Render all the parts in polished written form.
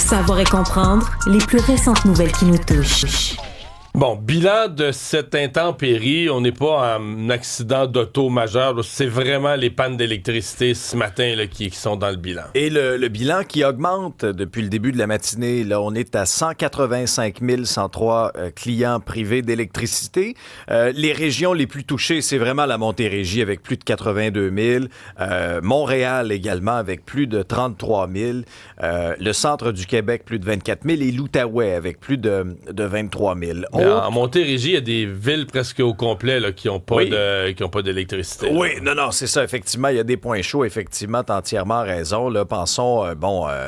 Savoir et comprendre les plus récentes nouvelles qui nous touchent. Bon, bilan de cette intempérie, on n'est pas en accident d'auto majeur, là. C'est vraiment les pannes d'électricité ce matin là, qui sont dans le bilan. Et le bilan qui augmente depuis le début de la matinée, là, on est à 185 103 clients privés d'électricité. Les régions les plus touchées, c'est vraiment la Montérégie avec plus de 82 000, Montréal également avec plus de 33 000, le centre du Québec plus de 24 000 et l'Outaouais avec plus de 23 000. En Montérégie, il y a des villes presque au complet là, qui n'ont pas, pas d'électricité. Oui, non, c'est ça. Effectivement, il y a des points chauds. Effectivement, tu as entièrement raison. Là, pensons,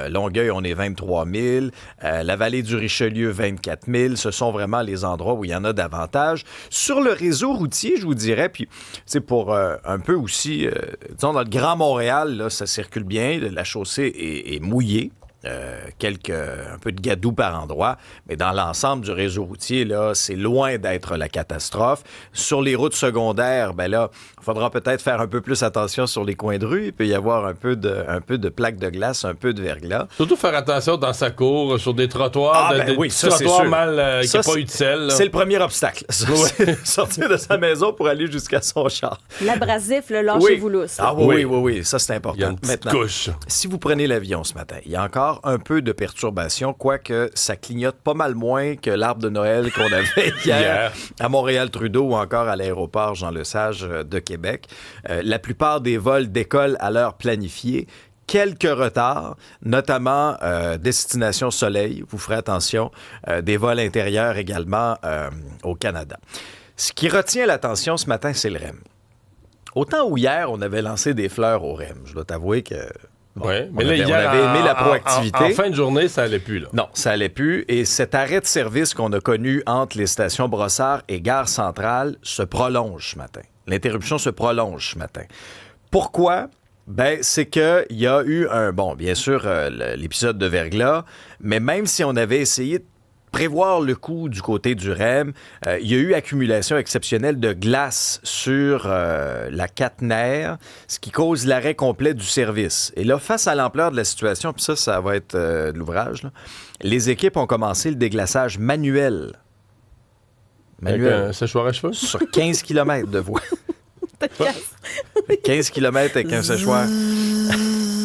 Longueuil, on est 23 000. La vallée du Richelieu, 24 000. Ce sont vraiment les endroits où il y en a davantage. Sur le réseau routier, je vous dirais, puis c'est pour un peu aussi, disons, dans le Grand Montréal, là, ça circule bien. La chaussée est mouillée. Un peu de gadou par endroit, mais dans l'ensemble du réseau routier, là, c'est loin d'être la catastrophe. Sur les routes secondaires, ben là, il faudra peut-être faire un peu plus attention sur les coins de rue. Il peut y avoir un peu de plaques de glace, un peu de verglas. Surtout faire attention dans sa cour, sur des trottoirs, trottoirs mal qui n'ont pas eu de sel. Là. C'est le premier obstacle. Sortir de sa maison pour aller jusqu'à son char. L'abrasif, le lâchez-vous lousse. Ah oui, ça c'est important. Il y a une petite couche. Si vous prenez l'avion ce matin, il y a encore un peu de perturbation, quoique ça clignote pas mal moins que l'arbre de Noël qu'on avait hier à Montréal-Trudeau ou encore à l'aéroport Jean-Lesage de Québec. La plupart des vols décollent à l'heure planifiée. Quelques retards, notamment destination Soleil, vous ferez attention, des vols intérieurs également au Canada. Ce qui retient l'attention ce matin, c'est le REM. Autant où hier, on avait lancé des fleurs au REM. Je dois t'avouer que... Mais là, on avait aimé la proactivité. En fin de journée, ça allait plus. Là. Non, ça allait plus. Et cet arrêt de service qu'on a connu entre les stations Brossard et Gare Centrale se prolonge ce matin. L'interruption se prolonge ce matin. Pourquoi? Ben, c'est qu'il y a eu bien sûr, l'épisode de verglas, mais même si on avait essayé de prévoir le coup du côté du REM, il y a eu accumulation exceptionnelle de glace sur la caténaire, ce qui cause l'arrêt complet du service. Et là, face à l'ampleur de la situation, puis ça va être de l'ouvrage, là, les équipes ont commencé le déglaçage manuel. Avec un séchoir à cheveux? Sur 15 km de voie. 15 km avec un séchoir.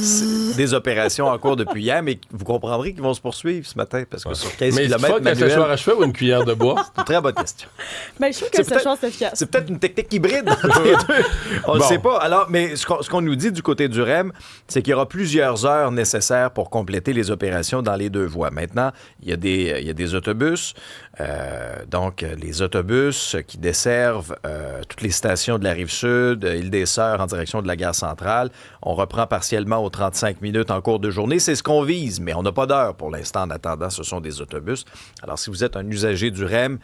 C'est des opérations en cours depuis hier, mais vous comprendrez qu'ils vont se poursuivre ce matin, parce que sur 15 mais km manuel... Mais est-ce qu'il faut un séchoir à cheveux ou une cuillère de bois? C'est une très bonne question. Ben, je trouve que le séchoir, c'est efficace. C'est peut-être une technique hybride entre les deux. On ne sait pas. Alors, mais ce qu'on nous dit du côté du REM, c'est qu'il y aura plusieurs heures nécessaires pour compléter les opérations dans les deux voies. Maintenant, il y a des autobus. Donc, les autobus qui desservent toutes les stations de la Rive-Sud, Île-des-Sœurs en direction de la gare centrale. On reprend partiellement aux 35 minutes en cours de journée. C'est ce qu'on vise, mais on n'a pas d'heure pour l'instant. En attendant, ce sont des autobus. Alors, si vous êtes un usager du REM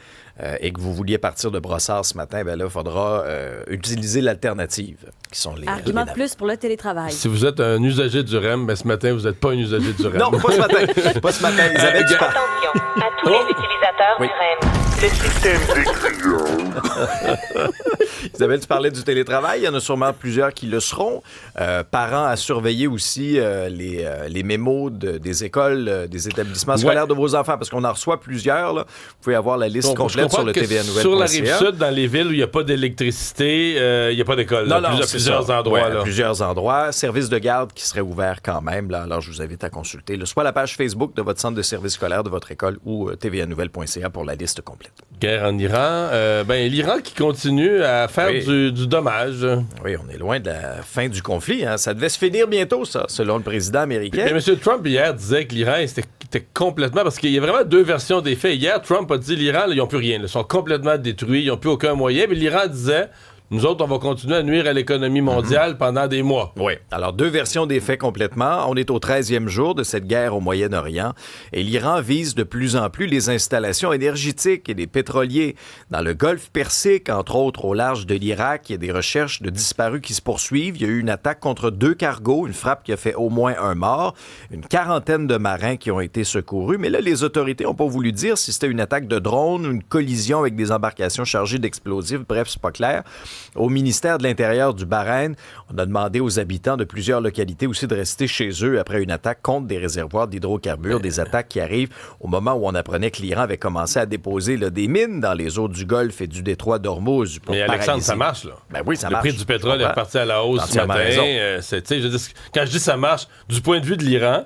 et que vous vouliez partir de Brossard ce matin, bien là, il faudra utiliser l'alternative, qui sont les... Argument de plus pour le télétravail. Si vous êtes un usager du REM, mais ce matin, vous n'êtes pas un usager du REM. Non, pas ce matin. Pas ce matin. Isabelle, tu parles. Attention à tous les utilisateurs du REM. Le système Isabelle, tu parlais du télétravail. Il y en a sûrement plusieurs qui le seront. Parents à surveiller aussi les mémos des écoles, des établissements scolaires de vos enfants, parce qu'on en reçoit plusieurs. Là. Vous pouvez avoir la liste complète sur le TVA-Nouvelle.ca. Sur la Rive-Sud, dans les villes où il n'y a pas d'électricité, il n'y a pas d'école. Non, plusieurs endroits. Ouais, à plusieurs endroits. Service de garde qui serait ouvert quand même. Là. Alors, je vous invite à consulter soit la page Facebook de votre centre de service scolaire de votre école ou TVA-Nouvelle.ca pour la liste complète. Guerre en Iran. L'Iran qui continue à faire du dommage. Oui, on est loin de la fin du conflit. Hein. Ça devait se finir bientôt, ça, selon le président américain. Mais M. Trump, hier, disait que l'Iran était complètement... Parce qu'il y a vraiment deux versions des faits. Hier, Trump a dit l'Iran, là, ils n'ont plus rien. Là, ils sont complètement détruits. Ils n'ont plus aucun moyen. Mais l'Iran disait... Nous autres, on va continuer à nuire à l'économie mondiale pendant des mois. Oui. Alors, deux versions des faits complètement. On est au 13e jour de cette guerre au Moyen-Orient et l'Iran vise de plus en plus les installations énergétiques et les pétroliers. Dans le golfe Persique, entre autres au large de l'Irak, il y a des recherches de disparus qui se poursuivent. Il y a eu une attaque contre 2 cargos, une frappe qui a fait au moins un mort, une quarantaine de marins qui ont été secourus. Mais là, les autorités n'ont pas voulu dire si c'était une attaque de drone, une collision avec des embarcations chargées d'explosifs. Bref, c'est pas clair. Au ministère de l'Intérieur du Bahreïn, on a demandé aux habitants de plusieurs localités aussi de rester chez eux après une attaque contre des réservoirs d'hydrocarbures, des attaques qui arrivent au moment où on apprenait que l'Iran avait commencé à déposer des mines dans les eaux du Golfe et du détroit d'Ormuz. Mais Alexandre, ça marche, là. Ben oui, ça le marche. prix du pétrole est reparti à la hausse ce matin. Quand je dis ça marche, du point de vue de l'Iran,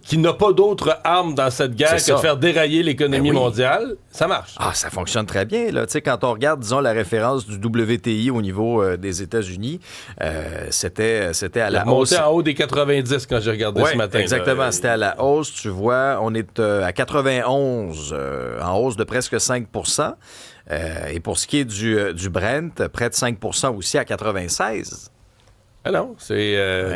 qui n'a pas d'autre arme dans cette guerre que de faire dérailler l'économie mondiale, ça marche. Ah, ça fonctionne très bien, là. Tu sais, quand on regarde, disons, la référence du WTI au niveau des États-Unis, c'était à la hausse. Monté en haut des 90 quand j'ai regardé ce matin. Exactement. C'était à la hausse. Tu vois, on est à 91, en hausse de presque 5 et pour ce qui est du Brent, près de 5 aussi à 96. Ah non,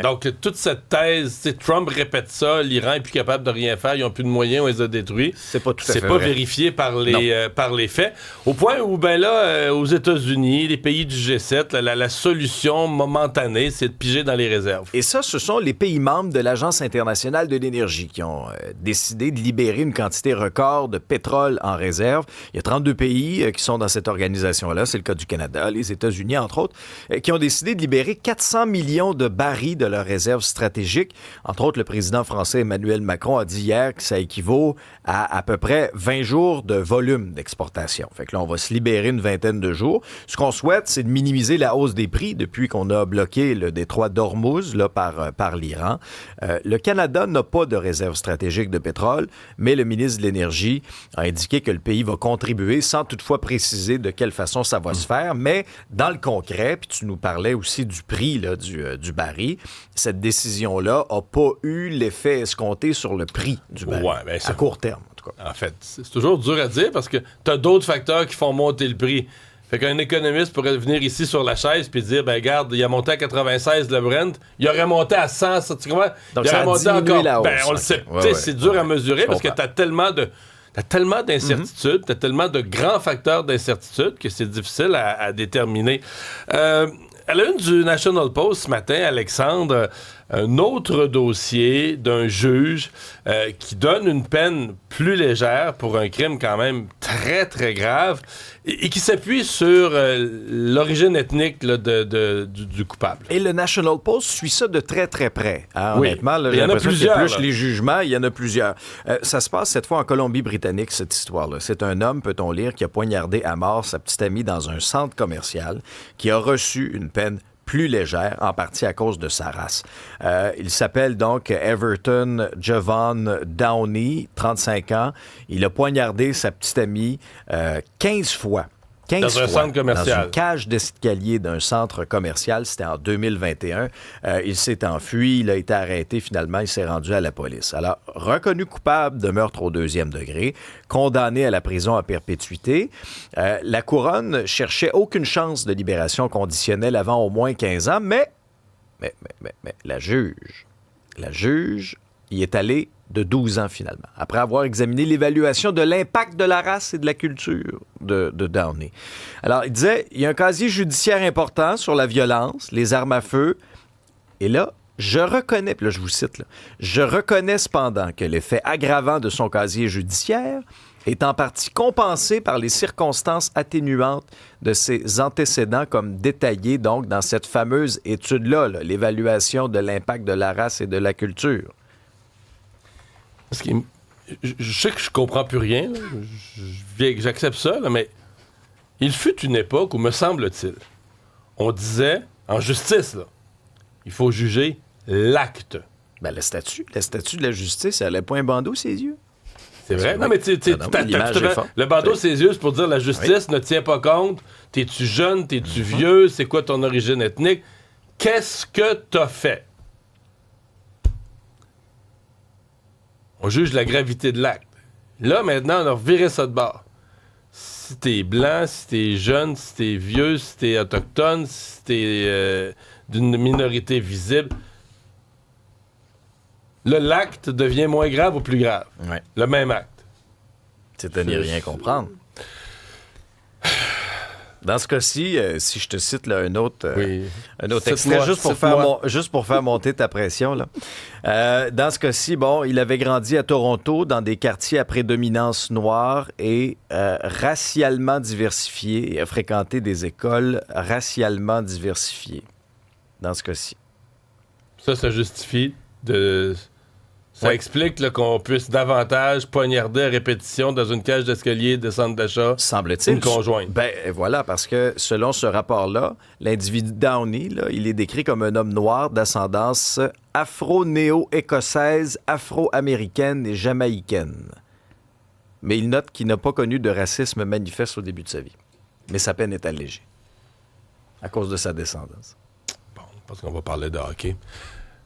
donc toute cette thèse, Trump répète ça, l'Iran est plus capable de rien faire, ils n'ont plus de moyens, on les a détruits. C'est pas tout à fait C'est pas vrai. vérifié par les faits. Au point où, aux États-Unis, les pays du G7, la solution momentanée, c'est de piger dans les réserves. Et ça, ce sont les pays membres de l'Agence internationale de l'énergie qui ont décidé de libérer une quantité record de pétrole en réserve. Il y a 32 pays qui sont dans cette organisation-là. C'est le cas du Canada, les États-Unis, entre autres, qui ont décidé de libérer 400 millions de barils de leurs réserves stratégiques. Entre autres, le président français Emmanuel Macron a dit hier que ça équivaut à peu près 20 jours de volume d'exportation. Fait que là, on va se libérer une vingtaine de jours. Ce qu'on souhaite, c'est de minimiser la hausse des prix depuis qu'on a bloqué le détroit d'Ormuz là, par l'Iran. Le Canada n'a pas de réserve stratégique de pétrole, mais le ministre de l'Énergie a indiqué que le pays va contribuer sans toutefois préciser de quelle façon ça va se faire. Mais dans le concret, puis tu nous parlais aussi du prix là, du baril, cette décision-là n'a pas eu l'effet escompté sur le prix du baril, à court terme, en tout cas. En fait, c'est toujours dur à dire parce que tu as d'autres facteurs qui font monter le prix. Fait qu'un économiste pourrait venir ici sur la chaise puis dire, regarde, il a monté à 96 le Brent, il aurait monté à 100, ça, tu comprends? Donc il ça aurait a monté diminué encore. la hausse. On le sait. C'est dur à mesurer parce que tu as tellement d'incertitudes, tu as tellement de grands facteurs d'incertitude que c'est difficile à déterminer. À la une du National Post ce matin, Alexandre, un autre dossier d'un juge qui donne une peine plus légère pour un crime quand même très, très grave et qui s'appuie sur l'origine ethnique là, du coupable. Et le National Post suit ça de très, très près. Hein, oui. Honnêtement, là, il y en a plusieurs. Plus les jugements, il y en a plusieurs. Ça se passe cette fois en Colombie-Britannique, cette histoire-là. C'est un homme, peut-on lire, qui a poignardé à mort sa petite amie dans un centre commercial, qui a reçu une peine plus légère, en partie à cause de sa race. Il s'appelle donc Everton Javon Downey, 35 ans. Il a poignardé sa petite amie 15 fois. 15 dans fois, un centre commercial. Dans une cage d'escalier d'un centre commercial. C'était en 2021. Il s'est enfui. Il a été arrêté. Finalement, il s'est rendu à la police. Alors, reconnu coupable de meurtre au 2e degré, condamné à la prison à perpétuité. La couronne cherchait aucune chance de libération conditionnelle avant au moins 15 ans, mais la juge y est allée de 12 ans, finalement, après avoir examiné l'évaluation de l'impact de la race et de la culture de Downey. Alors, il disait, il y a un casier judiciaire important sur la violence, les armes à feu, et là, je reconnais, puis là, je vous cite, là, je reconnais cependant que l'effet aggravant de son casier judiciaire est en partie compensé par les circonstances atténuantes de ses antécédents, comme détaillé donc dans cette fameuse étude-là, là, l'évaluation de l'impact de la race et de la culture. Parce que je sais que je comprends plus rien, là. J'accepte ça, là, mais il fut une époque où, me semble-t-il, on disait, en justice, là, il faut juger l'acte. Ben, le statut de la justice, elle n'a pas un bandeau ses yeux. C'est vrai? Non, mais le bandeau ses yeux, c'est pour dire la justice ne tient pas compte. T'es-tu jeune? T'es-tu vieux? C'est quoi ton origine ethnique? Qu'est-ce que t'as fait? On juge la gravité de l'acte. Là, maintenant, on a reviré ça de bord. Si t'es blanc, si t'es jeune, si t'es vieux, si t'es autochtone, si t'es d'une minorité visible, là, l'acte devient moins grave ou plus grave. Ouais. Le même acte. C'est à n'y rien comprendre. Dans ce cas-ci, si je te cite là, un autre extrait, Cite-moi. juste pour faire monter ta pression. Là. Dans ce cas-ci, il avait grandi à Toronto dans des quartiers à prédominance noire et racialement diversifiés et a fréquenté des écoles racialement diversifiées. Dans ce cas-ci. Ça justifie de... Ça explique là, qu'on puisse davantage poignarder à répétition dans une cage d'escalier de centre d'achat. Semble-t-il. Une conjointe. Ben voilà, parce que selon ce rapport-là, l'individu Downey, là, il est décrit comme un homme noir d'ascendance afro-néo-écossaise, afro-américaine et jamaïcaine. Mais il note qu'il n'a pas connu de racisme manifeste au début de sa vie. Mais sa peine est allégée à cause de sa descendance. Bon, parce qu'on va parler de hockey.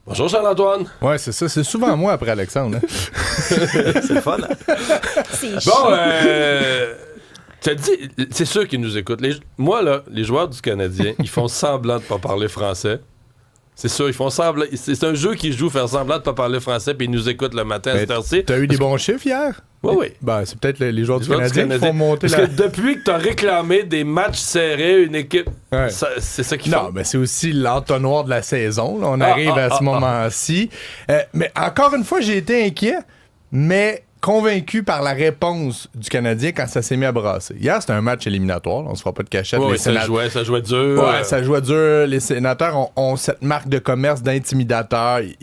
Bonjour Charles-Antoine. Ouais, c'est ça. C'est souvent moi après Alexandre. Hein? C'est le fun. Hein? Tu as dit, c'est sûr qu'ils nous écoutent. Moi, là, les joueurs du Canadien, ils font semblant de ne pas parler français. C'est sûr, ils font semblant. C'est un jeu qui joue faire semblant de ne pas parler français, puis ils nous écoutent le matin à cette heure-ci. T'as eu des bons chiffres hier? Oui. Ben, c'est peut-être les joueurs du Canadien qui font monter Parce que depuis que tu as réclamé des matchs serrés, une équipe, c'est ça qu'ils font. Non, mais c'est aussi l'entonnoir de la saison. Là. On arrive à ce moment-ci. Mais encore une fois, j'ai été inquiet, mais convaincu par la réponse du Canadien quand ça s'est mis à brasser. Hier, c'était un match éliminatoire. On se fera pas de cachette. Oui, ça jouait dur. Ouais, ça jouait dur. Les sénateurs ont cette marque de commerce d'intimidateur. Et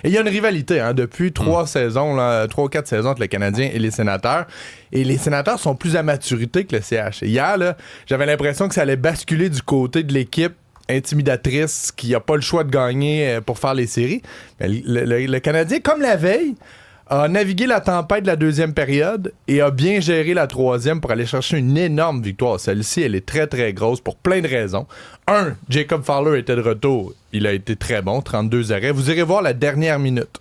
il y a une rivalité depuis 3 ou 4 saisons entre le Canadien et les Sénateurs. Et les Sénateurs sont plus à maturité que le CH. Hier, là, j'avais l'impression que ça allait basculer du côté de l'équipe intimidatrice qui n'a pas le choix de gagner pour faire les séries. Mais le Canadien, comme la veille, a navigué la tempête de la deuxième période et a bien géré la troisième pour aller chercher une énorme victoire. Celle-ci, elle est très, très grosse pour plein de raisons. Jacob Fowler était de retour. Il a été très bon, 32 arrêts. Vous irez voir la dernière minute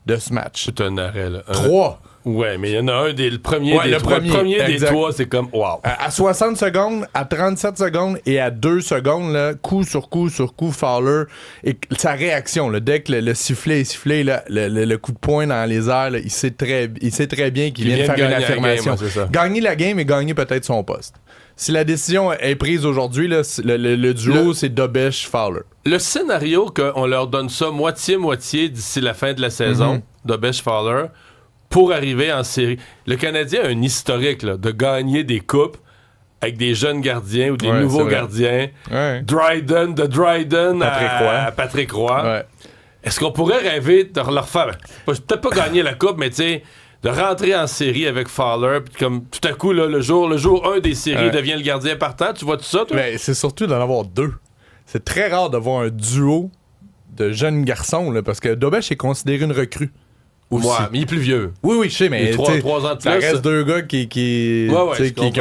de ce match. C'est un arrêt, là. 3. Ouais, mais il y en a un le premier des trois. Le premier des trois, c'est comme wow. À 60 secondes, à 37 secondes et à 2 secondes, là, coup sur coup, Fowler, et sa réaction, là, dès que le sifflet est sifflé, là, le coup de poing dans les airs, là, il sait très bien qu'il vient de faire une affirmation. Gagner la game et gagner peut-être son poste. Si la décision est prise aujourd'hui, là, le duo, c'est Dobeš-Fowler. Le scénario qu'on leur donne ça moitié-moitié d'ici la fin de la saison, Dobeš-Fowler, pour arriver en série. Le Canadien a un historique là, de gagner des coupes avec des jeunes gardiens ou des nouveaux gardiens. Ouais. Dryden à Patrick Roy. Ouais. Est-ce qu'on pourrait rêver de leur faire... Peut-être pas gagner la coupe, mais tu sais, de rentrer en série avec Fowler, puis comme tout à coup, là, le jour 1 des séries devient le gardien partant. Tu vois tout ça, toi? Ben, c'est surtout d'en avoir 2. C'est très rare d'avoir un duo de jeunes garçons, là, parce que Dobeš est considéré une recrue. Ouais, mais il est plus vieux. Oui, je sais, mais 3 ans de plus. Ça reste 2 gars qui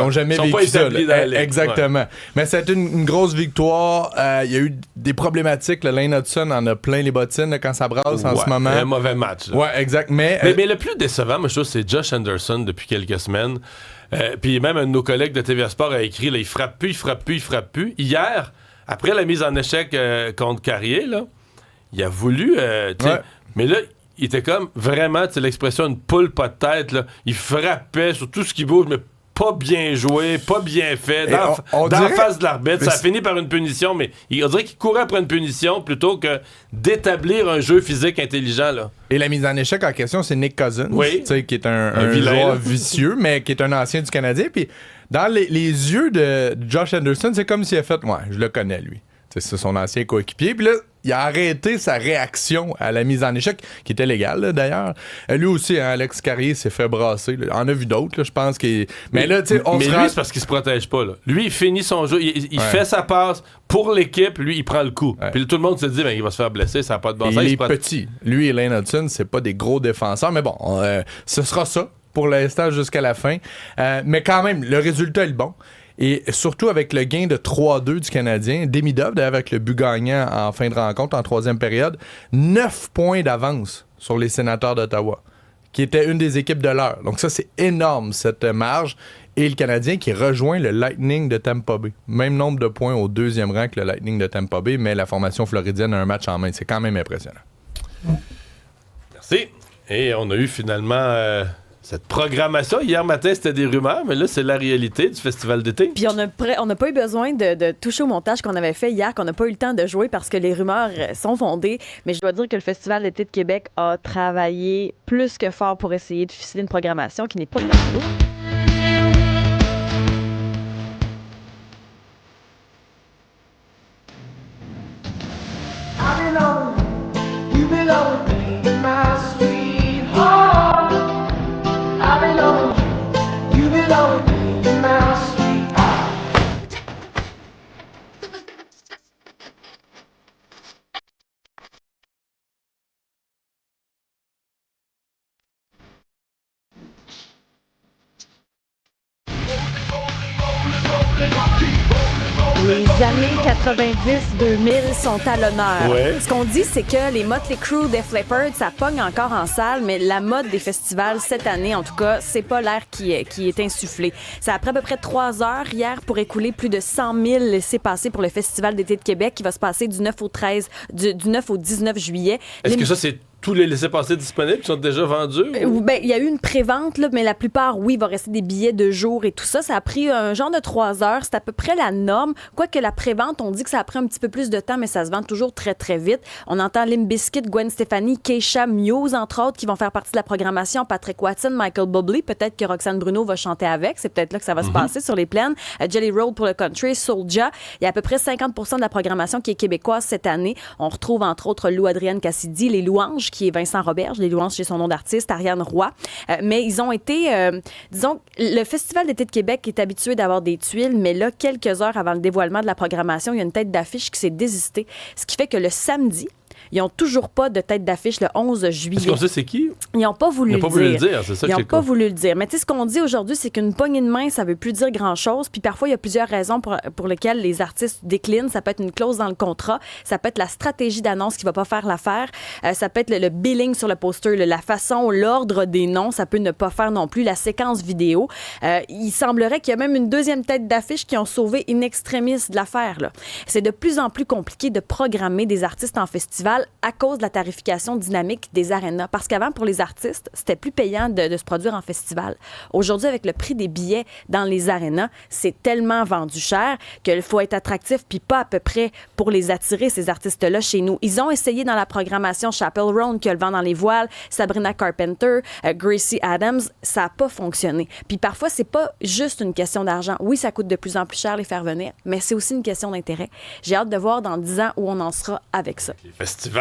ont jamais vécu ça. Exactement. Ouais. Mais c'est une grosse victoire. Il y a eu des problématiques. Lane Hudson en a plein les bottines là, quand ça brasse en ce moment. Un mauvais match. Là. Ouais, exact. Mais le plus décevant, moi, je trouve, c'est Josh Anderson depuis quelques semaines. Puis même un de nos collègues de TVA Sport a écrit, là, il frappe plus. Hier, après la mise en échec contre Carrier, là, il a voulu... Mais là... Il était comme vraiment, tu sais, l'expression une poule pas de tête, là. Il frappait sur tout ce qui bouge, mais pas bien joué, pas bien fait, dans la face de l'arbitre. Ça a fini par une punition, mais on dirait qu'il courait après une punition plutôt que d'établir un jeu phisique intelligent, là. Et la mise en échec en question, c'est Nick Cousins, qui est un vilain, joueur vicieux, mais qui est un ancien du Canadien. Puis dans les yeux de Josh Anderson, c'est comme s'il a fait « Ouais, je le connais, lui. » C'est son ancien coéquipier. Puis là, il a arrêté sa réaction à la mise en échec, qui était légale, là, d'ailleurs. Lui aussi, Alex Carrier s'est fait brasser. Là. On a vu d'autres, là, je pense. Mais là, tu sais, lui, c'est parce qu'il se protège pas. Là. Lui, il finit son jeu. Il fait sa passe pour l'équipe. Lui, il prend le coup. Ouais. Puis tout le monde se dit, il va se faire blesser. Ça n'a pas de bon sens. Il est petit. Lui et Lane Hudson, c'est pas des gros défenseurs. Mais bon, ce sera ça pour l'instant jusqu'à la fin. Mais quand même, le résultat est le bon. Et surtout avec le gain de 3-2 du Canadien, Demidov, avec le but gagnant en fin de rencontre, en troisième période, 9 points d'avance sur les Sénateurs d'Ottawa, qui était une des équipes de l'heure. Donc ça, c'est énorme, cette marge. Et le Canadien qui rejoint le Lightning de Tampa Bay. Même nombre de points au deuxième rang que le Lightning de Tampa Bay, mais la formation floridienne a un match en main. C'est quand même impressionnant. Merci. Et on a eu finalement... cette programmation. Hier matin, c'était des rumeurs, mais là, c'est la réalité du festival d'été. Puis on n'a pas eu besoin de toucher au montage qu'on avait fait hier, qu'on n'a pas eu le temps de jouer parce que les rumeurs sont fondées. Mais je dois dire que le Festival d'été de Québec a travaillé plus que fort pour essayer de ficeler une programmation qui n'est pas de leur goût. Les années 90-2000 sont à l'honneur. Ouais. Ce qu'on dit, c'est que les Motley Crue, Def Leppard, ça pogne encore en salle, mais la mode des festivals cette année, en tout cas, c'est pas l'air qui est insufflé. Ça a pris à peu près 3 heures hier pour écouler plus de 100 000 laissez-passer pour le Festival d'été de Québec qui va se passer du 9 au 19 juillet. Est-ce que ça, c'est tous les laissez-passer disponibles qui sont déjà vendus? Ben, il y a eu une prévente, là, mais la plupart, oui, il va rester des billets de jour et tout ça. Ça a pris un genre de 3 heures. C'est à peu près la norme. Quoique la prévente, on dit que ça a pris un petit peu plus de temps, mais ça se vend toujours très, très vite. On entend Limp Bizkit, Gwen Stefani, Keisha, Muse, entre autres, qui vont faire partie de la programmation. Patrick Watson, Michael Bublé. Peut-être que Roxane Bruno va chanter avec. C'est peut-être là que ça va se passer sur les plaines. Jelly Roll pour le country, Soulja. Il y a à peu près 50% de la programmation qui est québécoise cette année. On retrouve, entre autres, Lou Adrienne Cassidy, Les Louanges, qui est Vincent Roberge, Les Louanges chez son nom d'artiste, Ariane Roy. Mais ils ont été, disons, le Festival d'été de Québec est habitué d'avoir des tuiles, mais là, quelques heures avant le dévoilement de la programmation, il y a une tête d'affiche qui s'est désistée. Ce qui fait que le samedi, ils n'ont toujours pas de tête d'affiche le 11 juillet. Est-ce qu'on sait c'est qui? Ils n'ont pas voulu le dire. C'est ça Ils que n'ont pas voulu le dire. Mais tu sais, ce qu'on dit aujourd'hui, c'est qu'une poignée de main, ça veut plus dire grand-chose. Puis parfois, il y a plusieurs raisons pour lesquelles les artistes déclinent. Ça peut être une clause dans le contrat. Ça peut être la stratégie d'annonce qui va pas faire l'affaire. Ça peut être le billing sur le poster, la façon, l'ordre des noms. Ça peut ne pas faire non plus. La séquence vidéo. Il semblerait qu'il y a même une deuxième tête d'affiche qui ont sauvé in extremis de l'affaire, là. C'est de plus en plus compliqué de programmer des artistes en festival à cause de la tarification dynamique des arénas. Parce qu'avant, pour les artistes, c'était plus payant de se produire en festival. Aujourd'hui, avec le prix des billets dans les arénas, c'est tellement vendu cher qu'il faut être attractif puis pas à peu près pour les attirer, ces artistes-là, chez nous. Ils ont essayé dans la programmation Chappell Roan, qui a le vent dans les voiles, Sabrina Carpenter, Gracie Adams. Ça n'a pas fonctionné. Puis parfois, c'est pas juste une question d'argent. Oui, ça coûte de plus en plus cher les faire venir, mais c'est aussi une question d'intérêt. J'ai hâte de voir dans 10 ans où on en sera avec ça. Les festivals